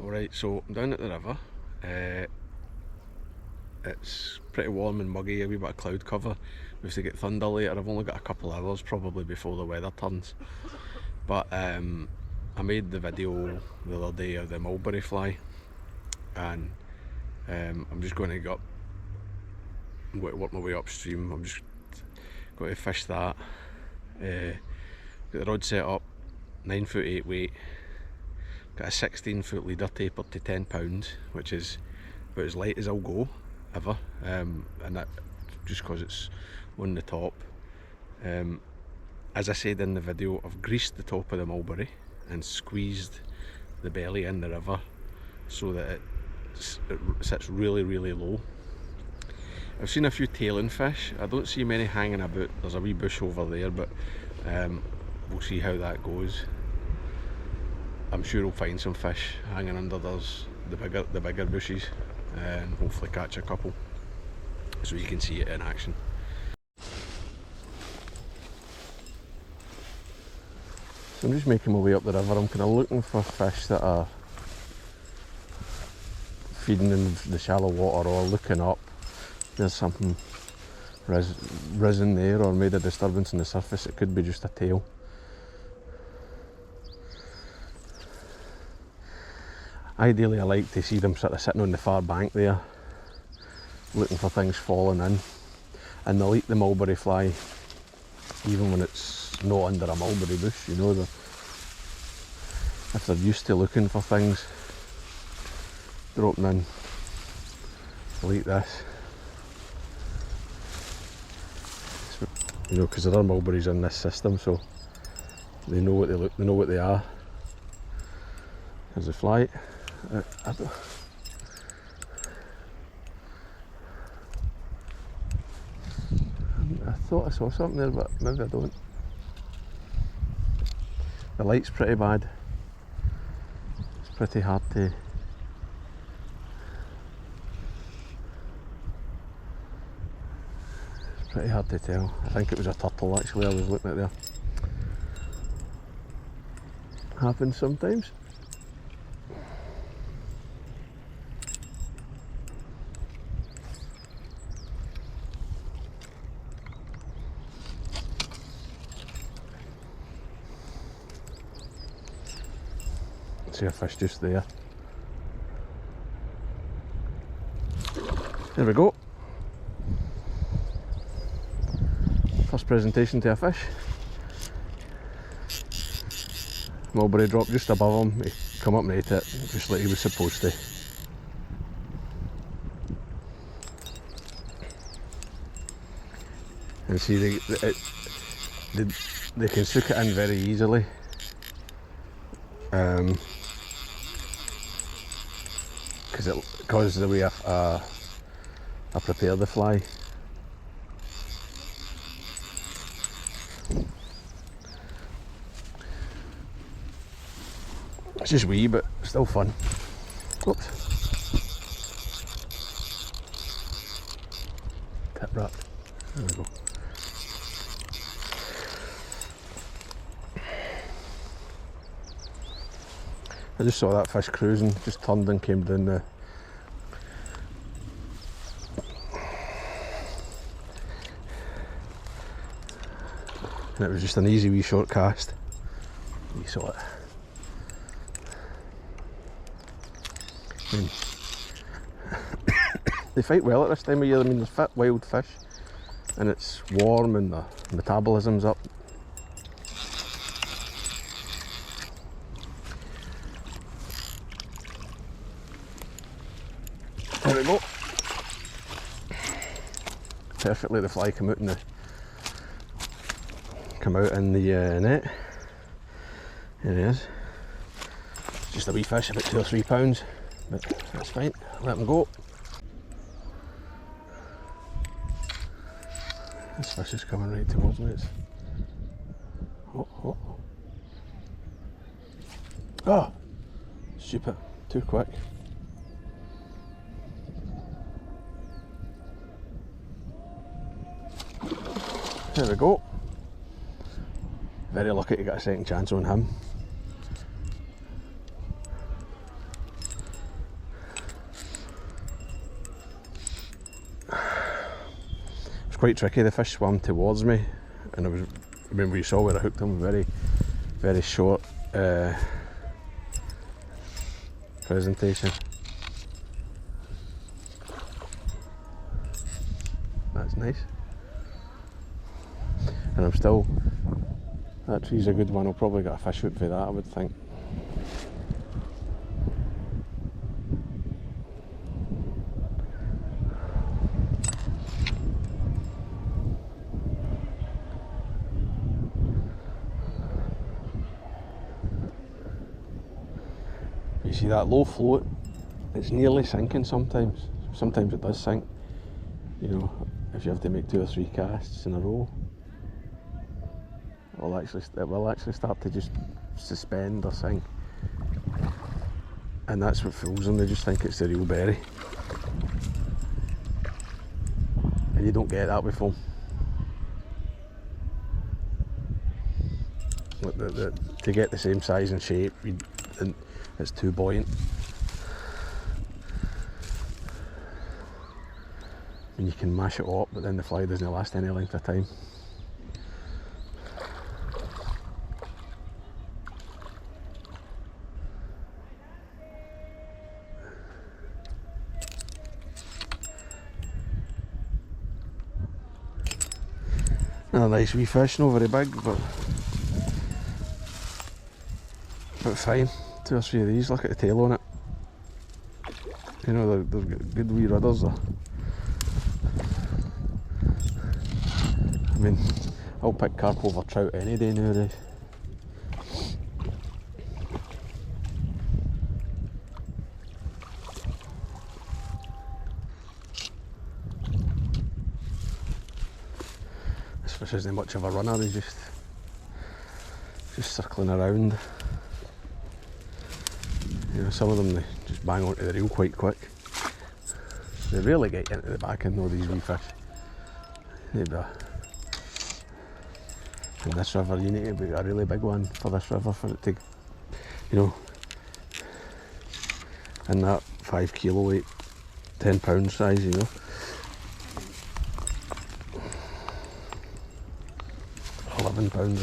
Alright, so I'm down at the river. It's pretty warm and muggy, a wee bit of cloud cover. We have to get thunder later. I've only got a couple of hours probably before the weather turns. But I made the video the other day of the mulberry fly, and I'm just going to go up, I'm going to work my way upstream. I'm just going to fish that. Get the rod set up, 9'8" weight. Got a 16-foot leader tapered to £10, which is about as light as I'll go ever, and that just because it's on the top. As I said in the video, I've greased the top of the mulberry and squeezed the belly in the river so that it sits really low. I've seen a few tailing fish. I don't see many hanging about. There's a wee bush over there, but we'll see how that goes. I'm sure we'll find some fish hanging under the bigger bushes, and hopefully catch a couple so you can see it in action. So I'm just making my way up the river. I'm kind of looking for fish that are feeding in the shallow water or looking up. There's something risen there or made a disturbance in the surface. It could be just a tail. Ideally I like to see them sort of sitting on the far bank there, looking for things falling in. And they'll eat the mulberry fly even when it's not under a mulberry bush, you know. If they're used to looking for things dropping in, they'll eat this. You know, because there are mulberries in this system, so they know what they know what they are. There's the fly. I thought I saw something there, but maybe I don't. The light's pretty bad. It's pretty hard to... It's pretty hard to tell. I think it was a turtle actually I was looking at there. Happens sometimes. See a fish just there. There we go. First presentation to a fish. Mulberry dropped just above him. He come up and ate it just like he was supposed to. And see, they can soak it in very easily. Because of the way I prepare the fly. It's just wee, but still fun. Whoops. Tip wrap. There we go. I just saw that fish cruising, just turned and came down the... And it was just an easy wee short cast. You saw it. They fight well at this time of year. I mean, they're fit wild fish and it's warm and the metabolism's up. There we go. Perfectly, the fly come out in the net. There he is. Just a wee fish, about 2 or 3 pounds, but that's fine. Let him go. This fish is coming right towards me. It's... Oh, stupid, too quick. There we go. Very lucky to get a second chance on him. quite tricky. The fish swam towards me, and when we saw where I hooked him, very, very short presentation. That's nice. And I'm still, that tree's a good one. I'll probably get a fish hook for that, I would think. You see that low float, it's nearly sinking sometimes. Sometimes it does sink, you know, if you have to make 2 or 3 casts in a row. It will actually start to just suspend or sink. And that's what fools them, they just think it's the real berry. And you don't get that with foam. To get the same size and shape, it's too buoyant. And you can mash it up, but then the fly doesn't last any length of time. Another nice wee fish, not very big, but fine. 2 or 3 of these, look at the tail on it. You know, they've got good wee rudders there. I mean, I'll pick carp over trout any day nowadays. This fish isn't much of a runner, he's just circling around. You know, some of them they just bang onto the reel quite quick. They rarely get into the back end though, these wee fish. In this river you need to be a really big one for this river for it to, you know, in that 5 kilo weight, 10 pound size, you know. 11 pounds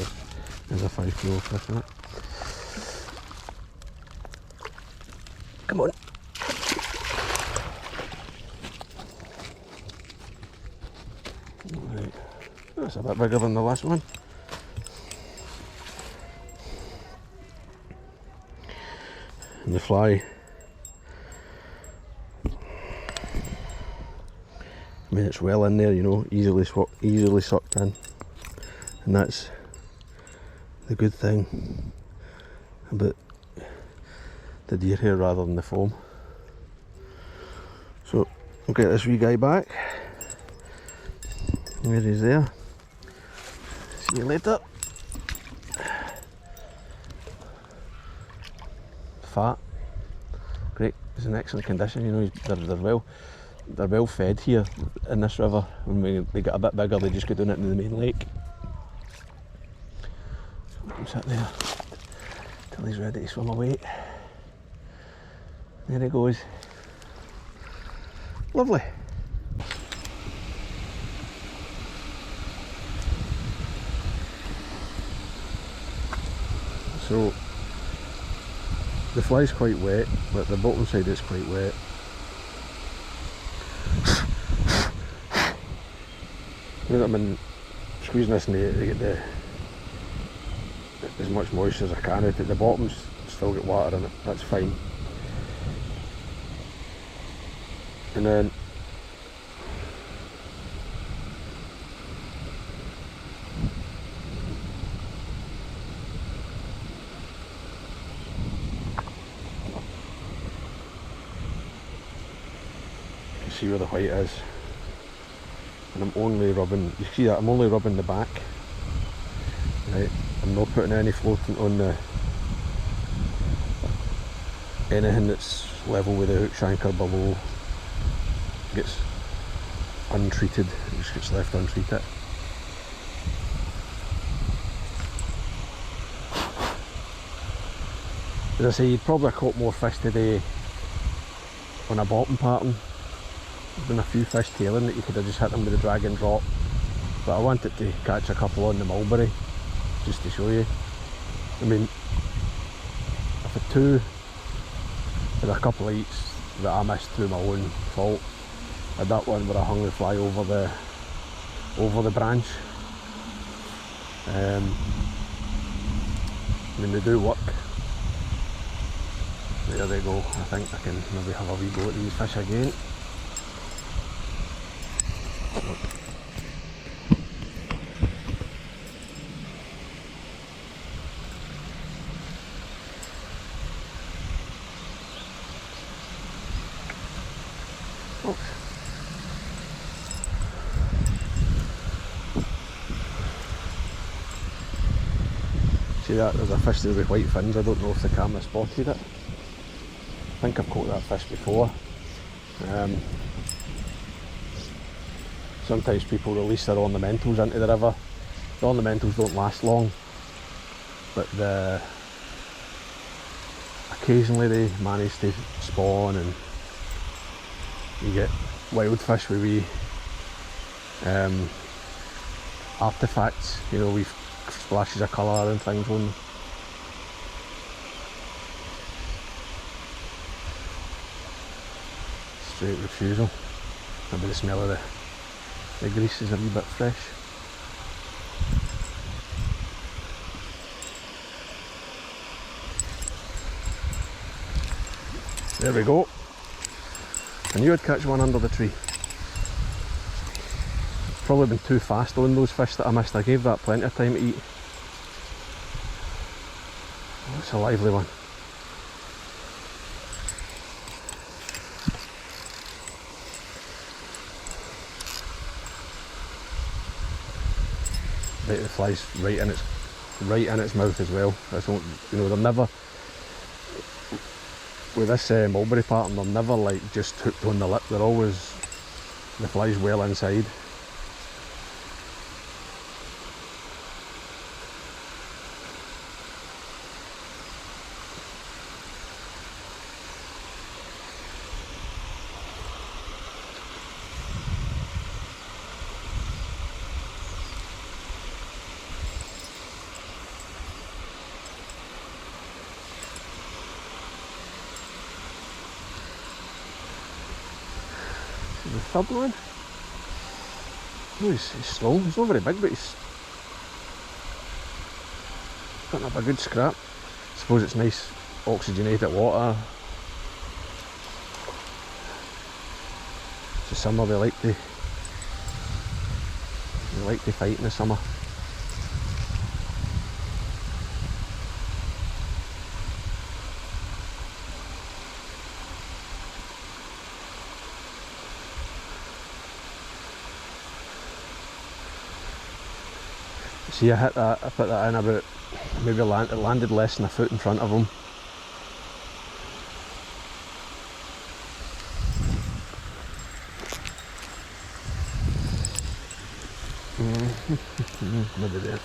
is a 5 kilo fish, isn't it? Come on. Right. That's a bit bigger than the last one. And the fly, I mean, it's well in there, you know, easily sucked in, and that's the good thing about the deer here rather than the foam. So I'll get this wee guy back. There he's there. See you later. Fat, great. He's in excellent condition. You know, they're well fed here in this river. When they get a bit bigger, they just go down into the main lake. So let him sit there till he's ready to swim away. There he goes. Lovely. So the fly's quite wet, but the bottom side is quite wet. I've been squeezing this net to get as much moisture as I can out. At the bottom's still got water in it, that's fine. And then see where the white is, and I'm only rubbing, you see that, I'm only rubbing the back, right? I'm not putting any floating on anything that's level with the hook shank or below gets untreated, it just gets left untreated. As I say, you'd probably caught more fish today on a bottom pattern. There's been a few fish tailing that you could have just hit them with a drag and drop but I wanted to catch a couple on the Mulberry just to show you. I mean, I've had two, had a couple of eats that I missed through my own fault. I had that one where I hung the fly over the branch. I mean, they do work. There they go. I think I can maybe have a wee go at these fish again. Oh. See that? There's a fish there with white fins. I don't know if the camera spotted it. I think I've caught that fish before. Sometimes people release their ornamentals into the river. The ornamentals don't last long, but occasionally they manage to spawn, and you get wild fish with wee artefacts, you know, wee splashes of colour and things on them. Straight refusal. Maybe the smell of the grease is a wee bit fresh. There we go. I knew I'd catch one under the tree. Probably been too fast on those fish that I missed. I gave that plenty of time to eat. Oh, it's a lively one. The fly's right in its mouth as well. You know, they're never, with this mulberry pattern, they're never like just hooked on the lip. They're always, the fly's well inside. The third one. Oh, he's slow. He's not very big, but he's putting up a good scrap. I suppose it's nice oxygenated water. It's the summer. They like to fight in the summer. See, I hit that, I put that in about, maybe it landed less than a foot in front of him. Maybe there.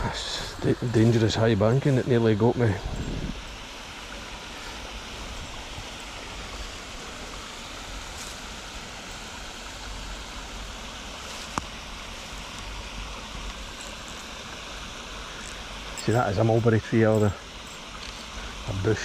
That's dangerous high banking, it nearly got me. See, that is a mulberry tree or a bush.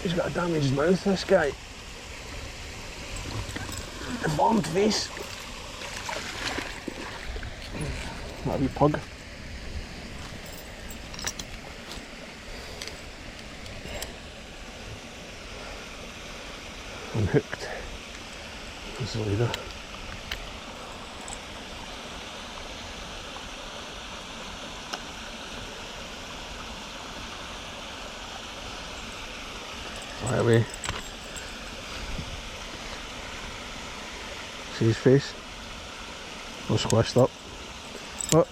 He's got a damaged mouth, this guy. Deformed face. What a wee pug. And unhooked. There's the leader. Right away. See his face? All squished up. But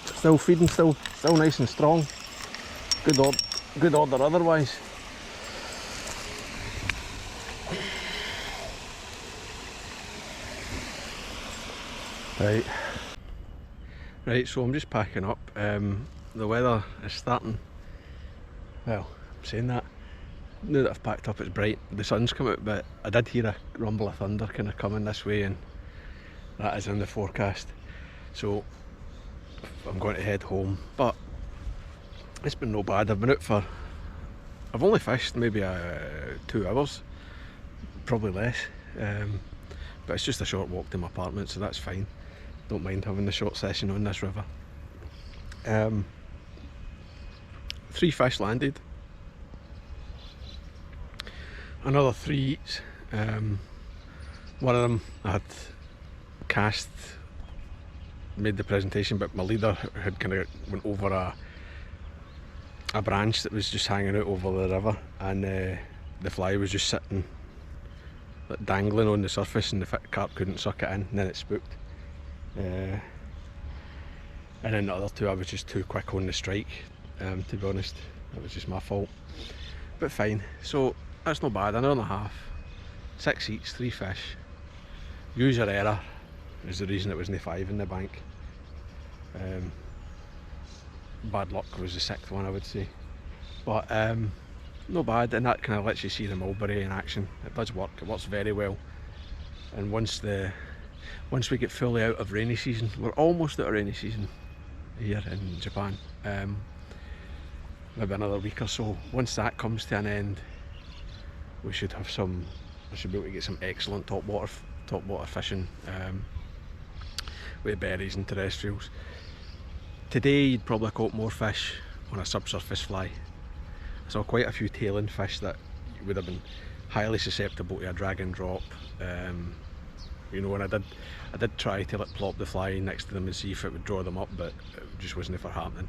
still feeding, still nice and strong. Good order otherwise. Right, so I'm just packing up. The weather is starting, well, I'm saying that, now that I've packed up it's bright, the sun's come out, but I did hear a rumble of thunder kind of coming this way, and that is in the forecast. So I'm going to head home, but it's been no bad. I've been out for, I've only fished maybe 2 hours, probably less, but it's just a short walk to my apartment, so that's fine. Don't mind having the short session on this river. 3 fish landed, another 3 eats. One of them I had cast, made the presentation, but my leader had kind of went over a branch that was just hanging out over the river, and the fly was just sitting like dangling on the surface, and the carp couldn't suck it in, and then it spooked. And then the other 2 I was just too quick on the strike, to be honest. That was just my fault, but fine. So that's not bad, an hour and a half, 6 eats, 3 fish. User error is the reason it wasn't 5 in the bank. Bad luck was the 6th one, I would say, but not bad, and that kind of lets you see the mulberry in action. It does work, it works very well. And once we get fully out of rainy season, we're almost out of rainy season here in Japan, maybe another week or so. Once that comes to an end, we should have some, I should be able to get some excellent topwater fishing with berries and terrestrials. Today you'd probably caught more fish on a subsurface fly. I saw quite a few tailing fish that would have been highly susceptible to a drag and drop. You know, and I did try to plop the fly next to them and see if it would draw them up, but it just wasn't ever happening.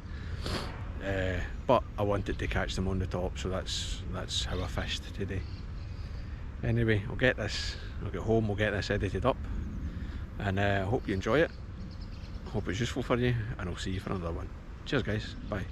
But I wanted to catch them on the top, so that's how I fished today. Anyway, I'll get home, we'll get this edited up, and I hope you enjoy it. Hope it's useful for you, and I'll see you for another one. Cheers guys, bye.